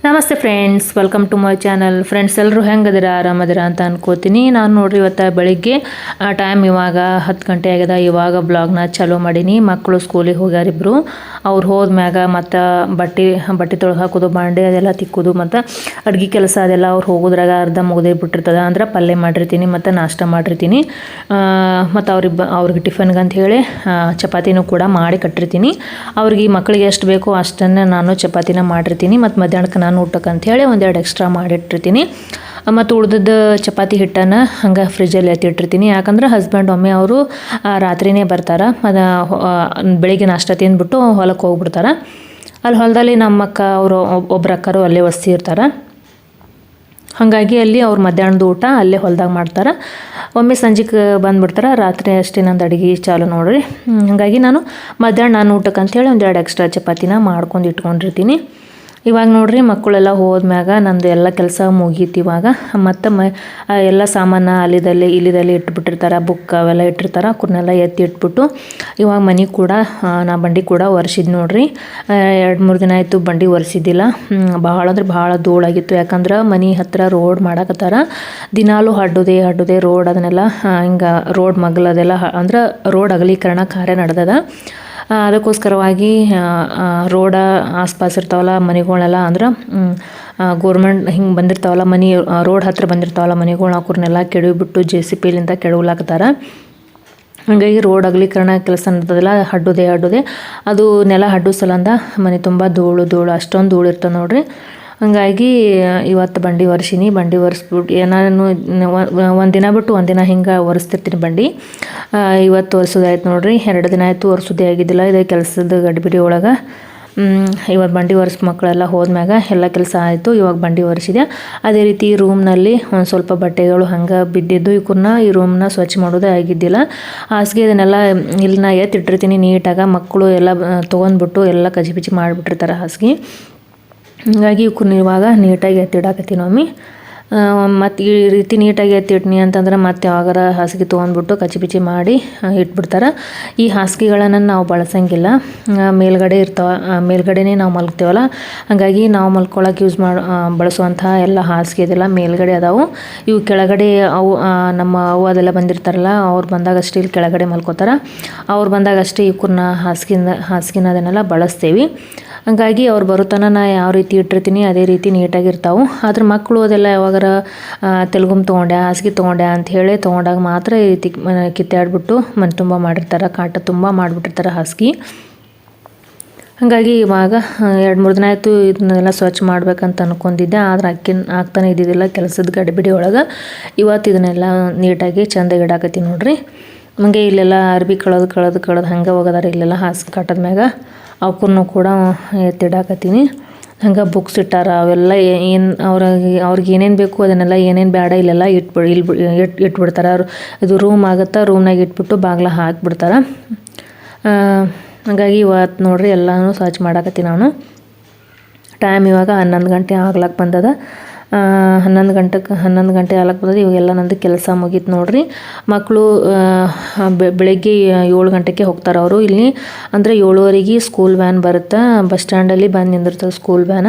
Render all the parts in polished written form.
ನಮಸ್ತೆ friends, welcome to my channel. Friends ಎಲ್ಲರೂ ಹೆಂಗದಿರ, ಆರಾಮದಿರ ಅಂತ ಅನ್ಕೋತೀನಿ. ನಾನು ನೋಡ್ರಿ ಇವತ್ತು ಬೆಳಿಗ್ಗೆ ಟೈಮ್ ಇವಾಗ 10 ಗಂಟೆ ಆಗ್ಯದ. ಇವಾಗ ಬ್ಲಾಗ್ನ ಚಾಲೂ ಮಾಡೀನಿ. ಮಕ್ಕಳು ಸ್ಕೂಲಿಗೆ ಹೋಗ್ಯಾರಿಬ್ರು. ಅವ್ರು ಹೋದ್ಮ್ಯಾಗ ಮತ್ತು ಬಟ್ಟೆ ತೊಳೆದು ಹಾಕೋದು, ಬಾಂಡೆ ಅದೆಲ್ಲ ತಿಕ್ಕೋದು ಮತ್ತು ಅಡುಗೆ ಕೆಲಸ ಅದೆಲ್ಲ ಅವ್ರು ಹೋಗೋದ್ರಾಗ ಅರ್ಧ ಮುಗ್ದೇ ಬಿಟ್ಟಿರ್ತದೆ. ಅಂದ್ರೆ ಪಲ್ಯ ಮಾಡಿರ್ತೀನಿ ಮತ್ತು ನಾಷ್ಟ ಮಾಡಿರ್ತೀನಿ. ಮತ್ತು ಅವ್ರಿಗೆ ಟಿಫನ್ಗೆ ಅಂತ ಹೇಳಿ ಚಪಾತಿನೂ ಕೂಡ ಮಾಡಿ ಕಟ್ಟಿರ್ತೀನಿ. ಅವ್ರಿಗೆ ಮಕ್ಕಳಿಗೆ ಎಷ್ಟು ಬೇಕೋ ಅಷ್ಟನ್ನು ನಾನು ಚಪಾತಿನ ಮಾಡಿರ್ತೀನಿ. ಮತ್ತು ಮಧ್ಯಾಹ್ನಕ್ಕೆ ನಾನು ಊಟಕ್ಕೆ ಅಂಥೇಳಿ ಒಂದೆರಡು ಎಕ್ಸ್ಟ್ರಾ ಮಾಡಿಟ್ಟಿರ್ತೀನಿ. ಮತ್ತು ಉಳ್ದದ್ದು ಚಪಾತಿ ಹಿಟ್ಟನ್ನು ಹಂಗೆ ಫ್ರಿಜ್ಜಲ್ಲಿ ಎತ್ತಿಟ್ಟಿರ್ತೀನಿ. ಯಾಕಂದ್ರೆ ಹಸ್ಬೆಂಡ್ ಒಮ್ಮೆ ಅವರು ರಾತ್ರಿಯೇ ಬರ್ತಾರೆ. ಅದು ಬೆಳಿಗ್ಗೆ ನಾಷ್ಟ ತಿಂದ್ಬಿಟ್ಟು ಹೊಲಕ್ಕೆ ಹೋಗ್ಬಿಡ್ತಾರೆ. ಅಲ್ಲಿ ಹೊಲದಲ್ಲಿ ನಮ್ಮ ಅಕ್ಕ ಅವರು ಒಬ್ಬರು ಅಕ್ಕರು ಅಲ್ಲೇ ವಸ್ತಿ ಇರ್ತಾರೆ. ಹಾಗಾಗಿ ಅಲ್ಲಿ ಅವ್ರು ಮಧ್ಯಾಹ್ನದ ಊಟ ಅಲ್ಲೇ ಹೊಲದಾಗ ಮಾಡ್ತಾರೆ. ಒಮ್ಮೆ ಸಂಜೆಗೆ ಬಂದುಬಿಡ್ತಾರೆ. ರಾತ್ರಿ ಅಷ್ಟೇ ನಂದು ಅಡುಗೆ ಚಾಲು ನೋಡ್ರಿ. ಹಾಗಾಗಿ ನಾನು ಮಧ್ಯಾಹ್ನ ನಾನು ಊಟಕ್ಕೆ ಅಂಥೇಳಿ ಒಂದೆರಡು ಎಕ್ಸ್ಟ್ರಾ ಚಪಾತಿನ ಮಾಡ್ಕೊಂಡು ಇಟ್ಕೊಂಡಿರ್ತೀನಿ. ಇವಾಗ ನೋಡ್ರಿ ಮಕ್ಕಳೆಲ್ಲ ಹೋದ್ಮ್ಯಾಗ ನಂದು ಎಲ್ಲ ಕೆಲಸ ಮುಗೀತು. ಇವಾಗ ಮತ್ತು ಎಲ್ಲ ಸಾಮಾನು ಇಲ್ಲಿದಲ್ಲಿ ಇಟ್ಬಿಟ್ಟಿರ್ತಾರೆ. ಬುಕ್ ಅವೆಲ್ಲ ಇಟ್ಟಿರ್ತಾರೆ. ಅವ್ರನ್ನೆಲ್ಲ ಎತ್ತಿ ಇಟ್ಬಿಟ್ಟು ಇವಾಗ ಮನೆ ಕೂಡ ನಾ ಬಂಡಿ ಕೂಡ ಒರೆಸಿದ್ದು ನೋಡ್ರಿ. 2-3 ದಿನ ಆಯಿತು ಬಂಡಿ ಒರೆಸಿದ್ದಿಲ್ಲ. ಭಾಳ ಅಂದ್ರೆ ಭಾಳ ಧೂಳಾಗಿತ್ತು. ಯಾಕಂದ್ರೆ ಮನೆ ಹತ್ತಿರ ರೋಡ್ ಮಾಡಕತ್ತಾರ. ದಿನಾಲೂ ಹಡ್ಡುದೇ ರೋಡ್. ಅದನ್ನೆಲ್ಲ ಹಿಂಗೆ ರೋಡ್ ಮಗ್ಲದೆಲ್ಲ ಅಂದ್ರೆ ರೋಡ್ ಅಗಲೀಕರಣ ಕಾರ್ಯ ನಡೆದದ. ಅದಕ್ಕೋಸ್ಕರವಾಗಿ ರೋಡ ಆಸ್ಪಾಸ್ ಇರ್ತಾವಲ್ಲ ಮನೆಗಳೆಲ್ಲ, ಅಂದ್ರೆ ಗೋರ್ಮೆಂಟ್ ಹಿಂಗೆ ಬಂದಿರ್ತಾವಲ್ಲ ಮನೆ ರೋಡ್ ಹತ್ರ ಬಂದಿರ್ತಾವಲ್ಲ ಮನೆಗಳು, ಅವ್ರನ್ನೆಲ್ಲ ಕೆಡವಿಬಿಟ್ಟು JCPಲಿಂದ ಕೆಡವಲಾಕ್ತಾರೆ. ಹಾಗಾಗಿ ರೋಡ್ ಅಗಲೀಕರಣ ಕೆಲಸ ನಡೆದದಿಲ್ಲ. ಹಡ್ಡುದೇ ಅದು ನೆಲ ಹಡ್ಡು ಸಲಂದ ಮನೆ ತುಂಬ ಧೂಳು ಅಷ್ಟೊಂದು ಧೂಳು ಇರ್ತದೆ ನೋಡ್ರಿ. ಹಾಗಾಗಿ ಇವತ್ತು ಬಂಡಿ ಒರೆಸೀನಿ. ಬಂಡಿ ಒರೆಸ್ಬಿಟ್ಟು ನಾನು ಒಂದು ದಿನ ಬಿಟ್ಟು ಒಂದಿನ ಹಿಂಗೆ ಒರೆಸ್ತಿರ್ತೀನಿ ಬಂಡಿ. ಇವತ್ತು ಒರೆಸೋದಾಯ್ತು ನೋಡ್ರಿ. 2 ದಿನ ಆಯಿತು ಒರೆಸೋದೇ ಆಗಿದ್ದಿಲ್ಲ. ಇದೇ ಕೆಲಸದ ಗಡಿಬಿಡಿ ಒಳಗೆ ಇವತ್ತು ಬಂಡಿ ಒರೆಸಿ ಮಕ್ಕಳೆಲ್ಲ ಹೋದ್ಮ್ಯಾಗ ಎಲ್ಲ ಕೆಲಸ ಆಯಿತು. ಇವಾಗ ಬಂಡಿ ಒರೆಸಿದೆ. ಅದೇ ರೀತಿ ರೂಮ್ನಲ್ಲಿ ಒಂದು ಸ್ವಲ್ಪ ಬಟ್ಟೆಗಳು ಹಂಗೆ ಬಿದ್ದಿದ್ದು. ಈ ರೂಮ್ನ ಸ್ವಚ್ಛ ಮಾಡೋದೇ ಆಗಿದ್ದಿಲ್ಲ. ಹಾಸಿಗೆ ಇದನ್ನೆಲ್ಲ ಇಲ್ಲಿನ ಎತ್ತಿಟ್ಟಿರ್ತೀನಿ ನೀಟಾಗಿ. ಮಕ್ಕಳು ಎಲ್ಲ ತೊಗೊಂಡ್ಬಿಟ್ಟು ಎಲ್ಲ ಕಜಿಪಿಚಿ ಮಾಡಿಬಿಟ್ಟಿರ್ತಾರೆ ಹಾಸಿಗೆ. ಹಾಗಾಗಿ ಇವ್ಕನ್ನ ಇವಾಗ ನೀಟಾಗಿ ಎತ್ತಿಡಾಕತ್ತೀನಿ ಒಮ್ಮೆ. ಮತ್ತು ಈ ರೀತಿ ನೀಟಾಗಿ ಎತ್ತಿಟ್ನಿ ಅಂತಂದ್ರೆ ಮತ್ತೆ ಯಾವಾಗಾರ ಹಾಸಿಗೆ ತೊಗೊಂಡ್ಬಿಟ್ಟು ಕಚಿಪಿಚಿ ಮಾಡಿ ಇಟ್ಬಿಡ್ತಾರೆ. ಈ ಹಾಸಿಗೆಗಳನ್ನು ನಾವು ಬಳಸಂಗಿಲ್ಲ. ಮೇಲ್ಗಡೆ ಇರ್ತಾವೆ, ಮೇಲ್ಗಡೆನೇ ನಾವು ಮಲ್ಗ್ತೇವಲ್ಲ. ಹಾಗಾಗಿ ನಾವು ಮಲ್ಕೊಳಕ್ಕೆ ಬಳಸುವಂಥ ಎಲ್ಲ ಹಾಸಿಗೆ ಇದೆಲ್ಲ ಮೇಲ್ಗಡೆ ಅದಾವು. ಇವು ಕೆಳಗಡೆ ಅವು ನಮ್ಮ ಅವು ಅದೆಲ್ಲ ಬಂದಿರ್ತಾರಲ್ಲ, ಅವ್ರು ಬಂದಾಗಷ್ಟೇ ಇಲ್ಲಿ ಕೆಳಗಡೆ ಮಲ್ಕೋತಾರೆ. ಅವ್ರು ಬಂದಾಗಷ್ಟೇ ಇವ್ಕನ್ನ ಹಾಸಿಗೆನ ಅದನ್ನೆಲ್ಲ ಬಳಸ್ತೇವೆ. ಹಾಗಾಗಿ ಅವ್ರು ಬರುತ್ತಾನ ನಾ ಯಾವ ರೀತಿ ಇಟ್ಟಿರ್ತೀನಿ ಅದೇ ರೀತಿ ನೀಟಾಗಿರ್ತಾವೆ. ಆದ್ರೆ ಮಕ್ಕಳು ಅದೆಲ್ಲ ಯಾವಾಗಾರ ತೆಲುಗುಮ್ ತೊಗೊಂಡೆ ಹಾಸಿಗೆ ತೊಗೊಂಡೆ ಅಂಥೇಳಿ ತೊಗೊಂಡಾಗ ಮಾತ್ರ ಈ ರೀತಿ ಕಿತ್ತಾಡ್ಬಿಟ್ಟು ಮನೆ ತುಂಬ ಮಾಡಿರ್ತಾರೆ, ಕಾಟ ತುಂಬ ಮಾಡಿಬಿಟ್ಟಿರ್ತಾರೆ ಹಾಸಿಗೆ. ಹಾಗಾಗಿ ಇವಾಗ 2-3 ದಿನ ಆಯಿತು ಇದನ್ನೆಲ್ಲ ಸ್ವಚ್ಛ ಮಾಡ್ಬೇಕಂತ ಅಂದ್ಕೊಂಡಿದ್ದೆ. ಆದ್ರೆ ಆಗ್ತಾನೆ ಇದ್ದಿದ್ದಿಲ್ಲ ಕೆಲಸದ ಗಡಿಬಿಡಿ ಒಳಗೆ. ಇವತ್ತು ಇದನ್ನೆಲ್ಲ ನೀಟಾಗಿ ಚೆಂದಾಗಿ ಇಡಾಕತ್ತೀನಿ ನೋಡ್ರಿ. ಹಂಗೆ ಇಲ್ಲೆಲ್ಲ ಅರ್ಬಿ ಕಳೆದು ಹಂಗೆ ಹೋಗೋದಾರ. ಇಲ್ಲೆಲ್ಲ ಹಾಸಿಗೆ ಕಾಟದ ಮ್ಯಾಗ ಅವಕ್ಕೂ ಕೂಡ ಎತ್ತಿಡಾಕತ್ತೀನಿ. ಹಂಗೆ ಬುಕ್ಸ್ ಇಟ್ಟಾರ. ಅವೆಲ್ಲ ಅವ್ರಿಗೆ ಏನೇನು ಬೇಕು ಅದನ್ನೆಲ್ಲ, ಏನೇನು ಬೇಡ ಇಲ್ಲೆಲ್ಲ ಇಟ್ಬಿಡ್ತಾರೆ. ಅವ್ರು ಇದು ರೂಮ್ ಆಗುತ್ತೆ, ರೂಮ್ನಾಗ ಇಟ್ಬಿಟ್ಟು ಬಾಗಿಲ ಹಾಕಿಬಿಡ್ತಾರೆ. ಹಾಗಾಗಿ ಇವತ್ತು ನೋಡ್ರಿ ಎಲ್ಲನೂ ಸ್ವಚ್ಛ ಮಾಡಾಕತ್ತೀನಿ ನಾನು. ಟೈಮ್ ಇವಾಗ 11 ಗಂಟೆ ಆಗ್ಲಕ್ಕೆ ಬಂದದ. 11 ಗಂಟೆ ಆಗ್ಲಕ್ಕೆ ಬಂದದ. ಇವಾಗೆಲ್ಲ ನಂದು ಕೆಲಸ ಮುಗೀತು ನೋಡ್ರಿ. ಮಕ್ಕಳು ಬೆಳಗ್ಗೆ 7 ಗಂಟೆಗೆ ಹೋಗ್ತಾರೆ ಅವರು. ಇಲ್ಲಿ ಅಂದರೆ 7:15 ಸ್ಕೂಲ್ ವ್ಯಾನ್ ಬರುತ್ತೆ. ಬಸ್ ಸ್ಟ್ಯಾಂಡಲ್ಲಿ ಬಂದು ನಿಂದಿರ್ತದೆ ಸ್ಕೂಲ್ ವ್ಯಾನ.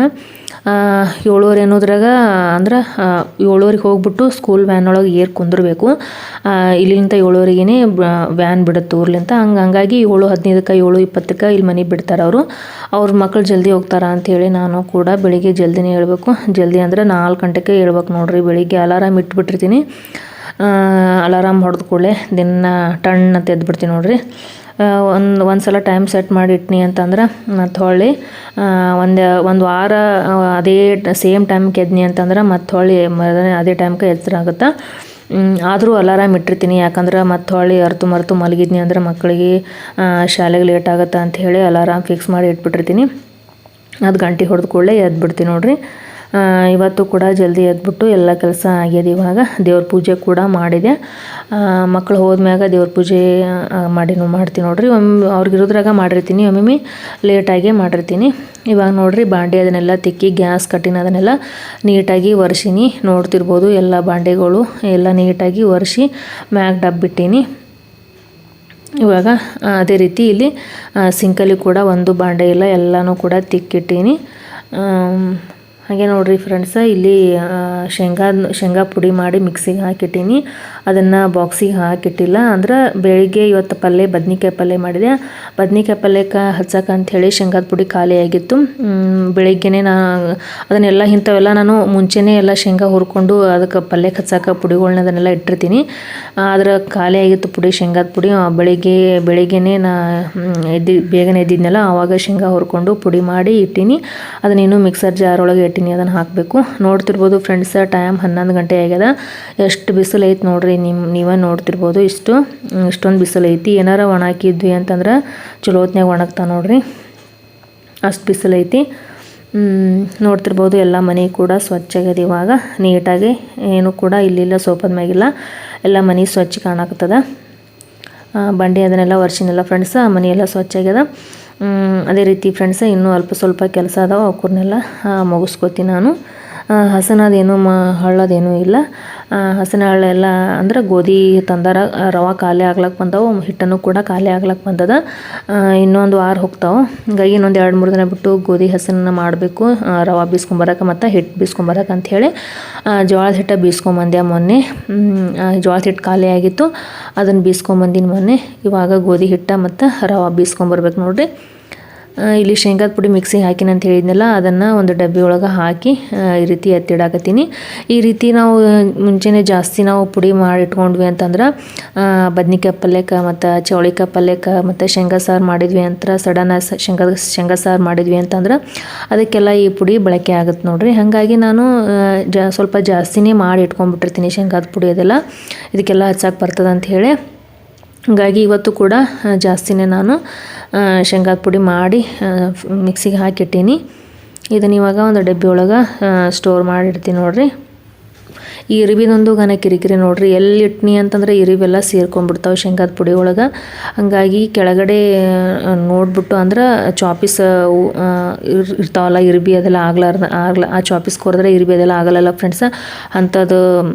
7:15 ಅನ್ನೋದ್ರಾಗ ಅಂದ್ರೆ 7:15 ಹೋಗ್ಬಿಟ್ಟು ಸ್ಕೂಲ್ ವ್ಯಾನ್ ಒಳಗೆ ಕುಂದಿರ್ಬೇಕು. ಇಲ್ಲಿಂದ 7:15ನೇ ವ್ಯಾನ್ ಬಿಡುತ್ತೆ ಊರ್ಲಿಂದ. ಹಂಗಾಗಿ 7:15ಕ್ಕೆ 7:20ಕ್ಕೆ ಇಲ್ಲಿ ಮನೆಗೆ ಬಿಡ್ತಾರೆ ಅವರು. ಅವ್ರ ಮಕ್ಕಳು ಜಲ್ದಿ ಹೋಗ್ತಾರ ಅಂಥೇಳಿ ನಾನು ಕೂಡ ಬೆಳಿಗ್ಗೆ ಜಲ್ದಿನೇ ಹೇಳ್ಬೇಕು. ಜಲ್ದಿ ಅಂದರೆ 4 ಗಂಟೆಗೆ ಹೇಳ್ಬೇಕು ನೋಡ್ರಿ. ಬೆಳಿಗ್ಗೆ ಅಲಾರಾಮ್ ಇಟ್ಬಿಟ್ಟಿರ್ತೀನಿ. ಅಲಾರಾಮ್ ಹೊಡೆದ ಕೂಡಲೇ ದಿನ ಟಣ್ ಅಂತ ಎದ್ಬಿಡ್ತೀನಿ ನೋಡ್ರಿ. ಒಂದು ಸಲ ಟೈಮ್ ಸೆಟ್ ಮಾಡಿ ಇಟ್ನಿ ಅಂತಂದ್ರೆ ಮತ್ತು ಹೊಳ್ಳಿ ಒಂದು ವಾರ ಅದೇ ಸೇಮ್ ಟೈಮ್ಗೆ ಎದ್ನಿ ಅಂತಂದ್ರೆ ಮತ್ತು ಹೊಳ್ಳಿ ಅದೇ ಟೈಮ್ಗೆ ಎಚ್ಚರ ಆಗುತ್ತೆ. ಆದರೂ ಅಲಾರಾಮ್ ಇಟ್ಟಿರ್ತೀನಿ. ಯಾಕಂದ್ರೆ ಮತ್ತು ಹೊಳ್ಳಿ ಮರೆತು ಮಲಗಿದ್ನಿ ಅಂದ್ರೆ ಮಕ್ಕಳಿಗೆ ಶಾಲೆಗೆ ಲೇಟ್ ಆಗುತ್ತೆ ಅಂಥೇಳಿ ಅಲಾರಾಮ್ ಫಿಕ್ಸ್ ಮಾಡಿ ಇಟ್ಬಿಟ್ಟಿರ್ತೀನಿ. ಅದು ಗಂಟೆ ಹೊಡೆದ ಕೂಡಲೇ ಎದ್ಬಿಡ್ತೀನಿ ನೋಡ್ರಿ. ಇವತ್ತು ಕೂಡ ಜಲ್ದಿ ಎದ್ಬಿಟ್ಟು ಎಲ್ಲ ಕೆಲಸ ಆಗ್ಯದ. ಇವಾಗ ದೇವ್ರ ಪೂಜೆ ಕೂಡ ಮಾಡಿದೆ. ಮಕ್ಕಳು ಹೋದ್ಮ್ಯಾಗ ದೇವ್ರ ಪೂಜೆ ಮಾಡ್ತೀನಿ ನೋಡ್ರಿ. ಅವ್ರಿಗಿರೋದ್ರಾಗ ಮಾಡಿರ್ತೀನಿ, ಒಮ್ಮೊಮ್ಮೆ ಲೇಟಾಗಿ ಮಾಡಿರ್ತೀನಿ. ಇವಾಗ ನೋಡ್ರಿ ಬಾಂಡೆ ಅದನ್ನೆಲ್ಲ ತಿಕ್ಕಿ ಗ್ಯಾಸ್ ಕಟ್ಟಿನ ಅದನ್ನೆಲ್ಲ ನೀಟಾಗಿ ಒರೆಸೀನಿ. ನೋಡ್ತಿರ್ಬೋದು ಎಲ್ಲ ಬಾಂಡೆಗಳು ಎಲ್ಲ ನೀಟಾಗಿ ಒರೆಸಿ ಮ್ಯಾಗ ಡಬ್ಬಿಟ್ಟೀನಿ. ಇವಾಗ ಅದೇ ರೀತಿ ಇಲ್ಲಿ ಸಿಂಕಲ್ಲಿ ಕೂಡ ಒಂದು ಬಾಂಡೆ ಇಲ್ಲ, ಎಲ್ಲನೂ ಕೂಡ ತಿಕ್ಕಿಟ್ಟೀನಿ. ಹಾಗೆ ನೋಡಿರಿ ಫ್ರೆಂಡ್ಸ, ಇಲ್ಲಿ ಶೇಂಗಾ ಪುಡಿ ಮಾಡಿ ಮಿಕ್ಸಿಗೆ ಹಾಕಿಟ್ಟೀನಿ. ಅದನ್ನು ಬಾಕ್ಸಿಗೆ ಹಾಕಿಟ್ಟಿಲ್ಲ. ಅಂದ್ರೆ ಬೆಳಿಗ್ಗೆ ಇವತ್ತು ಬದ್ನಿಕಾಯಿ ಪಲ್ಯ ಮಾಡಿದೆ. ಬದ್ನಿಕಾಯಿ ಪಲ್ಯಕ್ಕೆ ಹಚ್ಚಕ್ಕೆ ಅಂಥೇಳಿ ಶೇಂಗಾದ ಪುಡಿ ಖಾಲಿ ಆಗಿತ್ತು. ಬೆಳಿಗ್ಗೆನೇ ಅದನ್ನೆಲ್ಲ ಇಂಥವೆಲ್ಲ ನಾನು ಮುಂಚೆನೇ ಎಲ್ಲ ಶೇಂಗಾ ಹುರ್ಕೊಂಡು ಅದಕ್ಕೆ ಪಲ್ಯಕ್ಕೆ ಹಚ್ಚಕ್ಕೆ ಪುಡಿಗಳನ್ನ ಅದನ್ನೆಲ್ಲ ಇಟ್ಟಿರ್ತೀನಿ. ಆದ್ರೆ ಖಾಲಿ ಆಗಿತ್ತು ಪುಡಿ, ಶೇಂಗಾದ ಪುಡಿ. ಬೆಳಿಗ್ಗೆನೇ ಬೇಗನೆ ಎದ್ದಿದ್ನಲ್ಲ, ಆವಾಗ ಶೇಂಗಾ ಹುರ್ಕೊಂಡು ಪುಡಿ ಮಾಡಿ ಇಟ್ಟೀನಿ. ಅದನ್ನೇನು ಮಿಕ್ಸರ್ ಜಾರ್ ಒಳಗೆ ಇಟ್ಟೀನಿ, ಅದನ್ನು ಹಾಕಬೇಕು. ನೋಡ್ತಿರ್ಬೋದು ಫ್ರೆಂಡ್ಸ, ಟೈಮ್ 11 ಗಂಟೆ ಆಗ್ಯದ. ಎಷ್ಟು ಬಿಸಿಲು ಐತೆ ನೋಡ್ರಿ, ನೀವೇ ನೋಡ್ತಿರ್ಬೋದು. ಇಷ್ಟೊಂದು ಬಿಸಿಲು ಐತಿ. ಏನಾರ ಒಣಾಕಿದ್ವಿ ಅಂತಂದ್ರೆ ಚಲೋ ಹೊತ್ನಾಗ ಒಣಗ್ತಾ ನೋಡ್ರಿ, ಅಷ್ಟು ಬಿಸಿಲು ಐತಿ. ನೋಡ್ತಿರ್ಬೋದು ಎಲ್ಲ ಮನೆ ಕೂಡ ಸ್ವಚ್ಛ ಆಗ್ಯದ. ಇವಾಗ ನೀಟಾಗಿ ಏನು ಕೂಡ ಇಲ್ಲಿಲ್ಲ, ಸೋಫಾದ ಮ್ಯಾಗಿಲ್ಲ, ಎಲ್ಲ ಮನೆ ಸ್ವಚ್ಛ ಕಾಣಾಕ್ತದ. ಬಂಡೆ ಅದನ್ನೆಲ್ಲ ಒರೆಸಿನೆಲ್ಲ ಫ್ರೆಂಡ್ಸ, ಮನೆಯೆಲ್ಲ ಸ್ವಚ್ಛ ಆಗ್ಯದ. ಅದೇ ರೀತಿ ಫ್ರೆಂಡ್ಸ, ಇನ್ನೂ ಅಲ್ಪ ಸ್ವಲ್ಪ ಕೆಲಸ ಅದಾವೆ, ಅವ್ರನ್ನೆಲ್ಲ ಮುಗಿಸ್ಕೋತೀನಿ ನಾನು. ಹಸನದೇನು ಹಳ್ಳದೇನೂ ಇಲ್ಲ. ಹಸನ ಹಳ್ಳೆಲ್ಲ ಅಂದ್ರೆ ಗೋಧಿ ತಂದಾರ, ರವೆ ಖಾಲಿ ಆಗ್ಲಕ್ಕೆ ಬಂದವು, ಹಿಟ್ಟನ್ನು ಕೂಡ ಖಾಲಿ ಆಗ್ಲಕ್ಕೆ ಬಂದದ. ಇನ್ನೊಂದು ವಾರ ಹೋಗ್ತಾವೆ. ಹೀಗಾಗಿ ಇನ್ನೊಂದು 2-3 ದಿನ ಬಿಟ್ಟು ಗೋಧಿ ಹಸನನ್ನ ಮಾಡಬೇಕು, ರವೆ ಬೀಸ್ಕೊಂಬರಕ್ಕೆ ಮತ್ತು ಹಿಟ್ಟು ಬೀಸ್ಕೊಂಬರಕ್ಕೆ ಅಂಥೇಳಿ. ಜೋಳದ ಹಿಟ್ಟು ಬೀಸ್ಕೊಂಬಂದೆ ಮೊನ್ನೆ. ಜೋಳದ ಹಿಟ್ಟು ಖಾಲಿ ಆಗಿತ್ತು, ಅದನ್ನು ಬೀಸ್ಕೊಂಬಂದಿನಿ ಮೊನ್ನೆ. ಇವಾಗ ಗೋಧಿ ಹಿಟ್ಟು ಮತ್ತು ರವೆ ಬೀಸ್ಕೊಂಬರ್ಬೇಕು ನೋಡಿರಿ. ಇಲ್ಲಿ ಶೇಂಗಾದ ಪುಡಿ ಮಿಕ್ಸಿಗೆ ಹಾಕಿನ ಅಂತ ಹೇಳಿದ್ನಲ್ಲ, ಅದನ್ನು ಒಂದು ಡಬ್ಬಿ ಒಳಗೆ ಹಾಕಿ ಈ ರೀತಿ ಎತ್ತಿಡಾಕತ್ತೀನಿ. ಈ ರೀತಿ ನಾವು ಮುಂಚೆನೇ ಜಾಸ್ತಿ ನಾವು ಪುಡಿ ಮಾಡಿಟ್ಕೊಂಡ್ವಿ ಅಂತಂದ್ರೆ ಬದ್ನಿಕಾಯಿ ಪಲ್ಯಕ್ಕೆ ಮತ್ತು ಚೌಳಿಕಾಯಿ ಪಲ್ಯಕ್ಕೆ ಮತ್ತು ಶೇಂಗಾ ಸಾರು ಮಾಡಿದ್ವಿ ಅಂತ, ಸಡನ್ ಶೇಂಗಾ ಸಾರು ಮಾಡಿದ್ವಿ ಅಂತಂದ್ರೆ ಅದಕ್ಕೆಲ್ಲ ಈ ಪುಡಿ ಬಳಕೆ ಆಗುತ್ತೆ ನೋಡಿರಿ. ಹಾಗಾಗಿ ನಾನು ಸ್ವಲ್ಪ ಜಾಸ್ತಿನೇ ಮಾಡಿ ಇಟ್ಕೊಂಡ್ಬಿಟ್ಟಿರ್ತೀನಿ ಶೇಂಗಾದ ಪುಡಿ. ಅದೆಲ್ಲ ಇದಕ್ಕೆಲ್ಲ ಹಚ್ಚಕ್ಕೆ ಬರ್ತದೆ ಅಂಥೇಳಿ. ಹಾಗಾಗಿ ಇವತ್ತು ಕೂಡ ಜಾಸ್ತಿನೇ ನಾನು ಶೇಂಗಾದ ಪುಡಿ ಮಾಡಿ ಮಿಕ್ಸಿಗೆ ಹಾಕಿಟ್ಟೀನಿ. ಇದನ್ನು ಇವಾಗ ಒಂದು ಡಬ್ಬಿ ಒಳಗೆ ಸ್ಟೋರ್ ಮಾಡಿಡ್ತೀನಿ ನೋಡಿರಿ. ಈ ಇರಿಬಿದೊಂದು ಘನ ಕಿರಿಕಿರಿ ನೋಡಿರಿ, ಎಲ್ಲಿ ಇಟ್ನಿ ಅಂತಂದ್ರೆ ಇರಿವೆಲ್ಲ ಸೇರ್ಕೊಂಡ್ಬಿಡ್ತಾವೆ ಶೇಂಗಾದ ಪುಡಿ ಒಳಗೆ. ಹಾಗಾಗಿ ಕೆಳಗಡೆ ನೋಡ್ಬಿಟ್ಟು ಅಂದ್ರೆ ಚಾಪೀಸ್ ಇರ್ತಾವಲ್ಲ, ಇರಿಬಿ ಅದೆಲ್ಲ ಆ ಚಾಪೀಸ್ ಕೊರೆದ್ರೆ ಇರಿಬಿ ಅದೆಲ್ಲ ಆಗಲ್ಲ ಫ್ರೆಂಡ್ಸ. ಅಂಥದ್ದು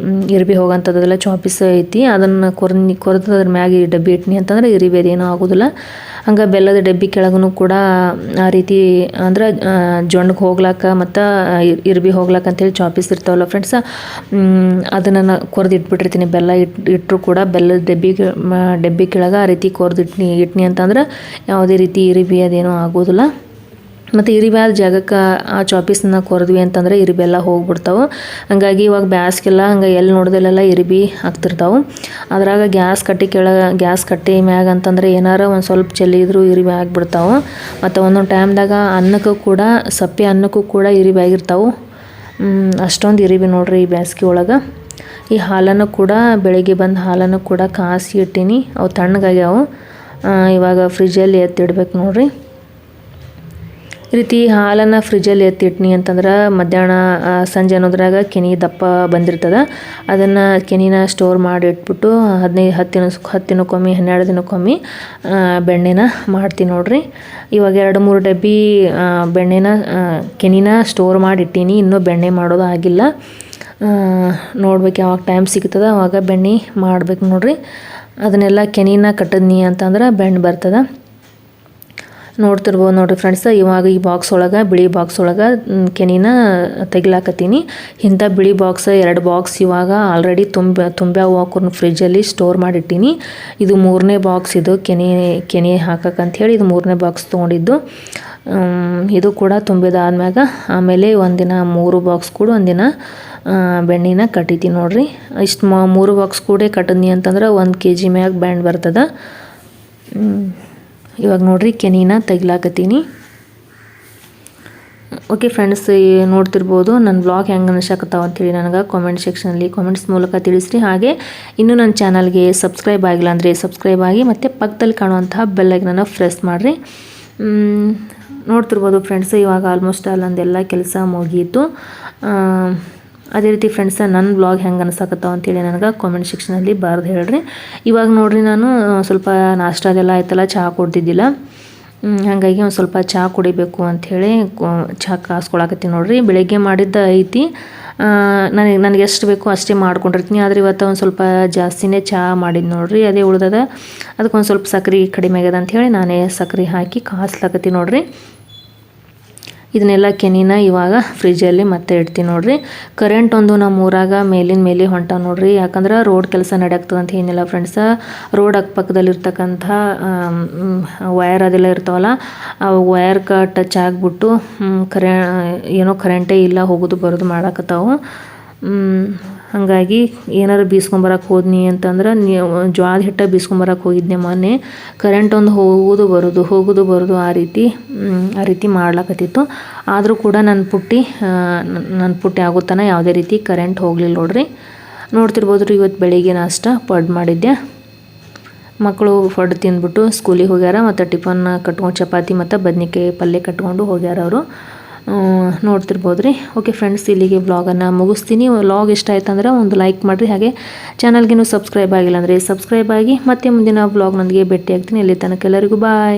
ಇರಿಬಿ ಹೋಗೋಂಥದ್ದೆಲ್ಲ ಚಾಪೀಸ್ ಐತಿ. ಅದನ್ನು ಕೊರೆದು ಅದ್ರ ಮ್ಯಾಗೆ ಡಬ್ಬಿ ಇಟ್ನಿ ಅಂತಂದ್ರೆ ಇರಿಬಿ ಅದೇನೂ ಆಗೋದಿಲ್ಲ. ಹಂಗೆ ಬೆಲ್ಲದ ಡಬ್ಬಿ ಕೆಳಗೂ ಕೂಡ ಆ ರೀತಿ ಅಂದ್ರೆ ಜೊಂಡಿಗೆ ಹೋಗ್ಲಾಕ ಮತ್ತು ಇರ್ಬಿ ಹೋಗ್ಲಾಕ ಅಂತೇಳಿ ಚಾಪೀಸ್ ಇರ್ತಾವಲ್ಲ ಫ್ರೆಂಡ್ಸ, ಅದನ್ನು ಕೊರೆದು ಇಟ್ಬಿಟ್ಟಿರ್ತೀನಿ. ಬೆಲ್ಲ ಇಟ್ಟರು ಕೂಡ ಬೆಲ್ಲದ ಡಬ್ಬಿ ಕೆಳಗೆ ಆ ರೀತಿ ಕೊರೆದು ಇಟ್ನಿ ಅಂತಂದ್ರೆ ಯಾವುದೇ ರೀತಿ ಇರಿಬಿ ಅದೇನೂ ಆಗೋದಿಲ್ಲ. ಮತ್ತು ಇರಿಬಿ ಆದ ಜಾಗಕ್ಕೆ ಆ ಚಾಪೀಸನ್ನ ಕೊರೆದ್ವಿ ಅಂತಂದರೆ ಇರಿಬಿ ಎಲ್ಲ ಹೋಗ್ಬಿಡ್ತಾವೆ. ಹಾಗಾಗಿ ಇವಾಗ ಬ್ಯಾಸ್ಗೆಲ್ಲ ಹಂಗೆ ಎಲ್ಲಿ ನೋಡ್ದಲ್ಲೆಲ್ಲ ಇರಿಬಿ ಆಗ್ತಿರ್ತಾವೆ. ಅದ್ರಾಗ ಗ್ಯಾಸ್ ಕಟ್ಟಿ ಮ್ಯಾಗ ಅಂತಂದರೆ ಏನಾರ ಒಂದು ಸ್ವಲ್ಪ ಚೆಲ್ಲಿದ್ರು ಇರಿಬಿ ಆಗಿಬಿಡ್ತಾವೆ. ಮತ್ತು ಒಂದೊಂದು ಟೈಮ್ದಾಗ ಸಪ್ಪೆ ಅನ್ನಕ್ಕೂ ಕೂಡ ಇರಿಬಿ ಆಗಿರ್ತಾವೆ. ಅಷ್ಟೊಂದು ಇರಿಬಿ ನೋಡ್ರಿ ಈ ಬ್ಯಾಸ್ಗೆ ಒಳಗೆ. ಈ ಹಾಲನ್ನು ಕೂಡ ಬೆಳಿಗ್ಗೆ ಬಂದು ಹಾಲನ್ನು ಕೂಡ ಕಾಸಿ ಇಟ್ಟೀನಿ, ಅವು ತಣ್ಣಗಾಗ್ಯಾವು. ಇವಾಗ ಫ್ರಿಜ್ಜಲ್ಲಿ ಎತ್ತಿಡ್ಬೇಕು ನೋಡ್ರಿ. ಈ ರೀತಿ ಹಾಲನ್ನು ಫ್ರಿಜ್ಜಲ್ಲಿ ಎತ್ತಿಟ್ನಿ ಅಂತಂದ್ರೆ ಮಧ್ಯಾಹ್ನ ಸಂಜೆ ಅನ್ನೋದ್ರಾಗ ಕೆನೆ ದಪ್ಪ ಬಂದಿರ್ತದೆ. ಅದನ್ನು ಕೆನೆನ ಸ್ಟೋರ್ ಮಾಡಿ ಇಟ್ಬಿಟ್ಟು 10 ದಿನಕ್ಕೊಮ್ಮೆ 12 ದಿನಕ್ಕೊಮ್ಮೆ ಬೆಣ್ಣೆನ ಮಾಡ್ತೀನಿ ನೋಡ್ರಿ. ಇವಾಗ 2-3 ಡಬ್ಬಿ ಕೆನೆನ ಸ್ಟೋರ್ ಮಾಡಿ ಇಟ್ಟೀನಿ, ಇನ್ನೂ ಬೆಣ್ಣೆ ಮಾಡೋದು ಆಗಿಲ್ಲ. ನೋಡ್ಬೇಕು ಯಾವಾಗ ಟೈಮ್ ಸಿಗ್ತದೆ ಅವಾಗ ಬೆಣ್ಣೆ ಮಾಡ್ಬೇಕು ನೋಡ್ರಿ. ಅದನ್ನೆಲ್ಲ ಕೆನೆನ ಕಟ್ಟಿದ್ನಿ ಅಂತಂದ್ರೆ ಬೆಣ್ಣೆ ಬರ್ತದೆ. ನೋಡ್ತಿರ್ಬೋದು ನೋಡಿರಿ ಫ್ರೆಂಡ್ಸ, ಇವಾಗ ಈ ಬಿಳಿ ಬಾಕ್ಸ್ ಒಳಗೆ ಕೆನೆನ ತೆಗಿಲಾಕತ್ತೀನಿ. ಇಂಥ ಬಿಳಿ ಬಾಕ್ಸ್ 2 ಬಾಕ್ಸ್ ಇವಾಗ ಆಲ್ರೆಡಿ ತುಂಬ್ಯಾವು ಫ್ರಿಜ್ಜಲ್ಲಿ ಸ್ಟೋರ್ ಮಾಡಿಟ್ಟೀನಿ. ಇದು 3ನೇ ಬಾಕ್ಸ್, ಇದು ಕೆನೆ ಹಾಕಕ್ಕಂಥೇಳಿ ಇದು 3ನೇ ಬಾಕ್ಸ್ ತೊಗೊಂಡಿದ್ದು. ಇದು ಕೂಡ ತುಂಬಿದಾದ್ಮ್ಯಾಗ ಆಮೇಲೆ ಒಂದಿನ 3 ಬಾಕ್ಸ್ ಕೂಡ ಒಂದಿನ ಬೆಣ್ಣೆನ ಕಟ್ಟಿತೀನಿ ನೋಡ್ರಿ. ಇಷ್ಟು 3 ಬಾಕ್ಸ್ ಕೂಡ ಕಟ್ಟಿದ್ನಿ ಅಂತಂದ್ರೆ 1 kg ಮ್ಯಾಗ ಬೆಣ್ಣೆ ಬರ್ತದೆ. ಇವಾಗ ನೋಡ್ರಿ ಕೆನೆನ ತೆಗಿಲಾಕತ್ತೀನಿ. ಓಕೆ ಫ್ರೆಂಡ್ಸ್, ನೋಡ್ತಿರ್ಬೋದು ನನ್ನ ಬ್ಲಾಗ್ ಹೆಂಗೆ ಅನ್ಸಕತ್ತಾವ ಅಂತೇಳಿ ನನಗೆ ಕಾಮೆಂಟ್ಸ್ ಮೂಲಕ ತಿಳಿಸ್ರಿ. ಹಾಗೆ ಇನ್ನೂ ನನ್ನ ಚಾನಲ್ಗೆ ಸಬ್ಸ್ಕ್ರೈಬ್ ಆಗಿಲ್ಲ ಅಂದರೆ ಸಬ್ಸ್ಕ್ರೈಬ್ ಆಗಿ ಮತ್ತು ಪಕ್ಕದಲ್ಲಿ ಕಾಣುವಂತಹ ಬೆಲ್ ಐಕಾನ್ನ ಪ್ರೆಸ್ ಮಾಡಿರಿ. ನೋಡ್ತಿರ್ಬೋದು ಫ್ರೆಂಡ್ಸ್, ಇವಾಗ ಆಲ್ಮೋಸ್ಟ್ ನಂದೆಲ್ಲ ಕೆಲಸ ಮುಗೀತು. ಅದೇ ರೀತಿ ಫ್ರೆಂಡ್ಸ, ನನ್ನ ಬ್ಲಾಗ್ ಹೆಂಗೆ ಅನ್ಸಕತ್ತಾವ ಅಂತೇಳಿ ನನಗೆ ಕಾಮೆಂಟ್ ಸೆಕ್ಷನಲ್ಲಿ ಬರೆದು ಹೇಳ್ರಿ. ಇವಾಗ ನೋಡಿರಿ, ನಾನು ಸ್ವಲ್ಪ ನಾಷ್ಟಾದೆಲ್ಲ ಆಯ್ತಲ್ಲ, ಚಹಾ ಕುಡ್ದಿದ್ದಿಲ್ಲ. ಹಾಗಾಗಿ ಒಂದು ಸ್ವಲ್ಪ ಚಹಾ ಕುಡಿಬೇಕು ಅಂಥೇಳಿ ಚಹಾ ಕಾಸ್ಕೊಳಕತ್ತೀನಿ ನೋಡ್ರಿ. ಬೆಳಗ್ಗೆ ಮಾಡಿದ್ದ ಐತಿ, ನನಗೆ ಎಷ್ಟು ಬೇಕೋ ಅಷ್ಟೇ ಮಾಡ್ಕೊಂಡಿರ್ತೀನಿ. ಆದರೆ ಇವತ್ತು ಒಂದು ಸ್ವಲ್ಪ ಜಾಸ್ತಿನೇ ಚಹಾ ಮಾಡಿದ್ದು ನೋಡ್ರಿ, ಅದೇ ಉಳ್ದದ. ಅದಕ್ಕೊಂದು ಸ್ವಲ್ಪ ಸಕ್ಕರೆ ಕಡಿಮೆ ಆಗ್ಯದ ಅಂಥೇಳಿ ನಾನೇ ಸಕ್ಕರೆ ಹಾಕಿ ಕಾಸ್ಲಾಕತ್ತೀನಿ ನೋಡ್ರಿ. ಇದನ್ನೆಲ್ಲ ಕೆನಿನ ಇವಾಗ ಫ್ರಿಜ್ಜಲ್ಲಿ ಮತ್ತೆ ಇಡ್ತೀನಿ ನೋಡ್ರಿ. ಕರೆಂಟ್ ಒಂದು ನಮ್ಮ ಊರಾಗ ಮೇಲಿನ ಮೇಲೆ ಹೊಂಟ ನೋಡ್ರಿ. ಯಾಕಂದ್ರೆ ರೋಡ್ ಕೆಲಸ ನಡೆಯಾಗ್ತದೆ ಅಂತ ಏನಿಲ್ಲ ಫ್ರೆಂಡ್ಸ. ರೋಡ್ ಅಕ್ಕಪಕ್ಕದಲ್ಲಿರ್ತಕ್ಕಂಥ ವಯರ್ ಅದೆಲ್ಲ ಇರ್ತಾವಲ್ಲ, ಆ ವಯರ್ಗೆ ಟಚ್ ಆಗಿಬಿಟ್ಟು ಏನೋ ಕರೆಂಟೇ ಇಲ್ಲ, ಹೋಗೋದು ಬರೋದು ಮಾಡಾಕತ್ತಾವು. ಹಾಗಾಗಿ ಏನಾರು ಬೀಸ್ಕೊಂಬರಕ್ಕೆ ಹೋದ್ನಿ ಅಂತಂದ್ರೆ ಜೋಳದ ಹಿಟ್ಟ ಬೀಸ್ಕೊಂಬರಕ್ಕೆ ಹೋಗಿದ್ದೆ ಮೊನ್ನೆ. ಕರೆಂಟ್ ಒಂದು ಹೋಗೋದು ಬರೋದು ಆ ರೀತಿ ಮಾಡ್ಲಾಕತ್ತಿತ್ತು. ಆದರೂ ಕೂಡ ನನ್ನ ಪುಟ್ಟಿ ಆಗುತ್ತಾನ ಯಾವುದೇ ರೀತಿ ಕರೆಂಟ್ ಹೋಗಲಿಲ್ಲ ನೋಡ್ರಿ. ನೋಡ್ತಿರ್ಬೋದ್ರಿ, ಇವತ್ತು ಬೆಳಿಗ್ಗೆ ನಾಷ್ಟ ಪಡ್ ಮಾಡಿದ್ದೆ. ಮಕ್ಕಳು ಫಡ್ ತಿಂದ್ಬಿಟ್ಟು ಸ್ಕೂಲಿಗೆ ಹೋಗ್ಯಾರ. ಮತ್ತು ಟಿಫನ್ ಕಟ್ಕೊಂಡು ಚಪಾತಿ ಮತ್ತು ಬದ್ನಿಕಾಯಿ ಪಲ್ಯ ಕಟ್ಕೊಂಡು ಹೋಗ್ಯಾರ ಅವರು. ನೋಡ್ತಿರ್ಬೋದ್ರಿ. ಓಕೆ ಫ್ರೆಂಡ್ಸ್, ಇಲ್ಲಿಗೆ ವ್ಲಾಗನ್ನು ಮುಗಿಸ್ತೀನಿ. ವ್ಲಾಗ್ ಇಷ್ಟ ಆಯ್ತು ಅಂದ್ರೆ ಒಂದು ಲೈಕ್ ಮಾಡಿರಿ. ಹಾಗೆ ಚಾನಲ್ಗೇನು ಸಬ್ಸ್ಕ್ರೈಬ್ ಆಗಿಲ್ಲ ಅಂದರೆ ಸಬ್ಸ್ಕ್ರೈಬ್ ಆಗಿ. ಮತ್ತೆ ಮುಂದಿನ ವ್ಲಾಗ್ನೊಂದಿಗೆ ಭೇಟಿ ಆಗ್ತೀನಿ. ಇಲ್ಲಿ ತನಕ ಎಲ್ಲರಿಗೂ ಬಾಯ್.